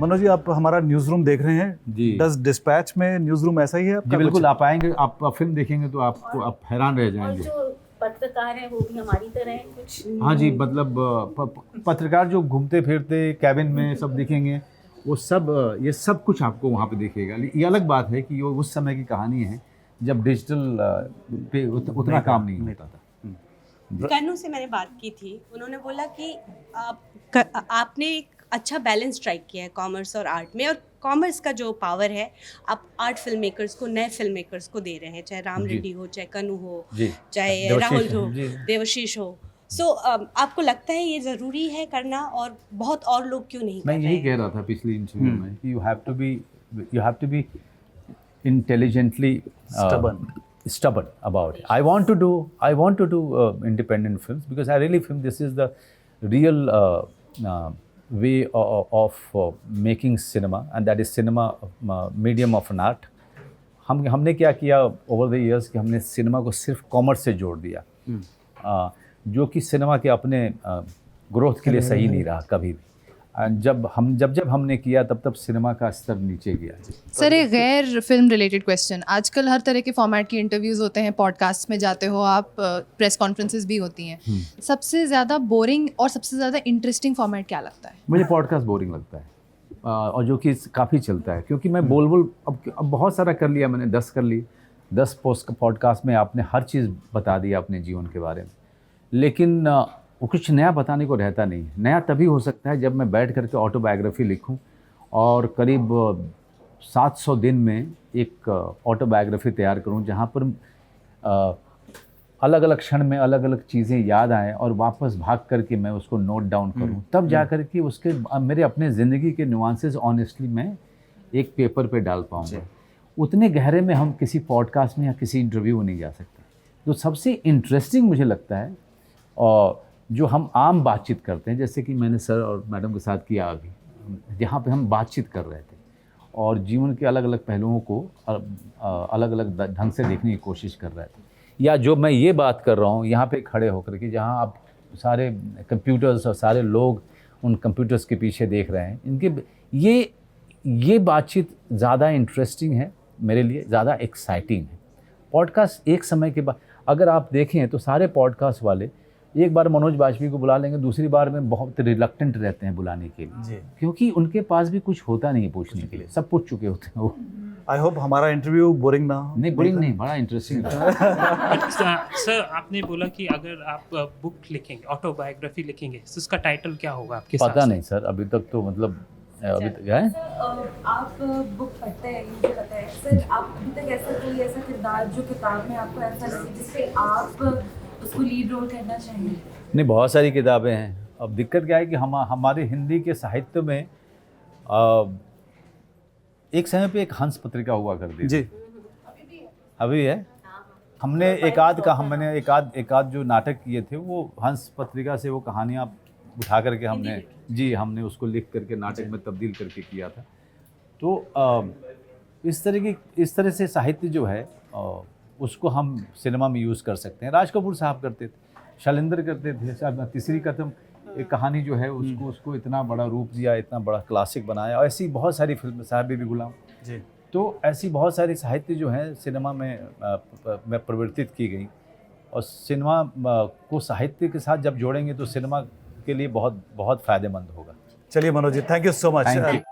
मनोज जी, आप हमारा news room देख रहे हैं जी। डस डिस्पैच में न्यूज़ रूम ऐसा ही है आपका? जी बिल्कुल, कुछ? आप आएंगे, आप फिल्म देखेंगे तो आपको आप हैरान रह और जाएंगे। जो पत्रकार है वो भी हमारी तरह है कुछ। हाँ जी, मतलब पत्रकार जो घूमते फिरते कैबिन में सब दिखेंगे, वो सब ये सब कुछ आपको वहाँ पे दिखेगा। ये अलग बात है कि वो उस समय की कहानी है जब डिजिटल पे उतना काम नहीं होता था। कन्नू से मैंने बात की थी, उन्होंने बोला कि आपने एक अच्छा बैलेंस स्ट्राइक किया है कॉमर्स और आर्ट में, और कॉमर्स का जो पावर है आप आर्ट फिल्म मेकर्स को, नए फिल्म मेकर्स को दे रहे हैं, चाहे राम जी। रेड्डी हो, चाहे कन्नू हो, जी। चाहे देवाशीष राहुल हो, जी। देवाशीष हो। सो आपको लगता है ये ज़रूरी है करना, और बहुत और लोग क्यों नहीं कर मैं रहे यही हैं? कह रहा था पिछली इंटरव्यू में कि you have to be intelligently stubborn about it. I want to do independent films because I really feel this is the real way of making cinema, and that is cinema medium of an art. हमने क्या किया over the years कि हमने cinema को सिर्फ commerce से जोड़ दिया, जो कि सिनेमा के अपने ग्रोथ के लिए सही नहीं रहा कभी भी। जब हमने किया तब सिनेमा का स्तर नीचे गया। सर, एक गैर फिल्म रिलेटेड क्वेश्चन, आजकल हर तरह के फॉर्मेट की इंटरव्यूज़ होते हैं, पॉडकास्ट में जाते हो आप, प्रेस कॉन्फ्रेंसेस भी होती हैं, सबसे ज़्यादा बोरिंग और सबसे ज़्यादा इंटरेस्टिंग फॉर्मेट क्या लगता है? मुझे पॉडकास्ट बोरिंग लगता है, और जो कि काफ़ी चलता है, क्योंकि मैं बोल अब बहुत सारा कर लिया मैंने, 10 कर ली, 10 पॉडकास्ट में आपने हर चीज़ बता दी अपने जीवन के बारे में, लेकिन वो कुछ नया बताने को रहता नहीं है। नया तभी हो सकता है जब मैं बैठ करके ऑटोबायोग्राफी लिखूं और करीब 700 दिन में एक ऑटोबायोग्राफी तैयार करूं, जहां पर अलग अलग क्षण में अलग अलग चीज़ें याद आएँ और वापस भाग करके मैं उसको नोट डाउन करूं, तब जा कर के उसके मेरे अपने ज़िंदगी के नुआंसेस ऑनेस्टली मैं एक पेपर पे डाल पाऊँगा। उतने गहरे में हम किसी पॉडकास्ट में या किसी इंटरव्यू में नहीं जा सकते। तो सबसे इंटरेस्टिंग मुझे लगता है और जो हम आम बातचीत करते हैं, जैसे कि मैंने सर और मैडम के साथ किया अभी, जहाँ पे हम बातचीत कर रहे थे और जीवन के अलग अलग पहलुओं को अलग अलग ढंग से देखने की कोशिश कर रहे थे, या जो मैं ये बात कर रहा हूँ यहाँ पे खड़े होकर के, जहाँ आप सारे कंप्यूटर्स और सारे लोग उन कंप्यूटर्स के पीछे देख रहे हैं, इनके ये बातचीत ज़्यादा इंटरेस्टिंग है मेरे लिए, ज़्यादा एक्साइटिंग है। पॉडकास्ट एक समय के बाद अगर आप देखें तो सारे पॉडकास्ट वाले एक बार मनोज बाजपेयी को बुला लेंगे, दूसरी बार में बहुत रिलक्टेंट रहते हैं बुलाने के लिए, क्योंकि उनके पास भी कुछ होता नहीं है पूछने के लिए, सब पूछ चुके होते हैं वो। आई होप हमारा इंटरव्यू बोरिंग ना हो। नहीं, बोरिंग नहीं, बड़ा इंटरेस्टिंग था। सर, आपने बोला कि अगर आप बुक लिखेंगे, ऑटोबायोग्राफी लिखेंगे, तो उसका टाइटल क्या होगा आपके साथ? पता नहीं सर, अभी तक तो मतलब अभी तक है। आप बुक पढ़ते हैं, मुझे पता है सर, आप अभी तक ऐसा किरदार जो किताब में आपको ऐसा लगे जिसपे आप उसको लीड रोल करना चाहिए? नहीं, बहुत सारी किताबें हैं। अब दिक्कत क्या है कि हमारे हिंदी के साहित्य में एक समय पे एक हंस पत्रिका हुआ करती थी जी, अभी है। हमने मैंने एक आध जो नाटक किए थे वो हंस पत्रिका से, वो कहानियाँ उठा करके हमने उसको लिख करके नाटक में तब्दील करके किया था। तो इस तरह से साहित्य जो है उसको हम सिनेमा में यूज़ कर सकते हैं। राज कपूर साहब करते थे, शैलेंद्र करते थे, तीसरी कदम एक कहानी जो है उसको इतना बड़ा रूप दिया, इतना बड़ा क्लासिक बनाया, और ऐसी बहुत सारी फिल्में, साहब बीबी गुलाम जी, तो ऐसी बहुत सारी साहित्य जो है सिनेमा में परिवर्तित की गई, और सिनेमा को साहित्य के साथ जब जोड़ेंगे तो सिनेमा के लिए बहुत बहुत फ़ायदेमंद होगा। चलिए Manoj ji, thank you so much.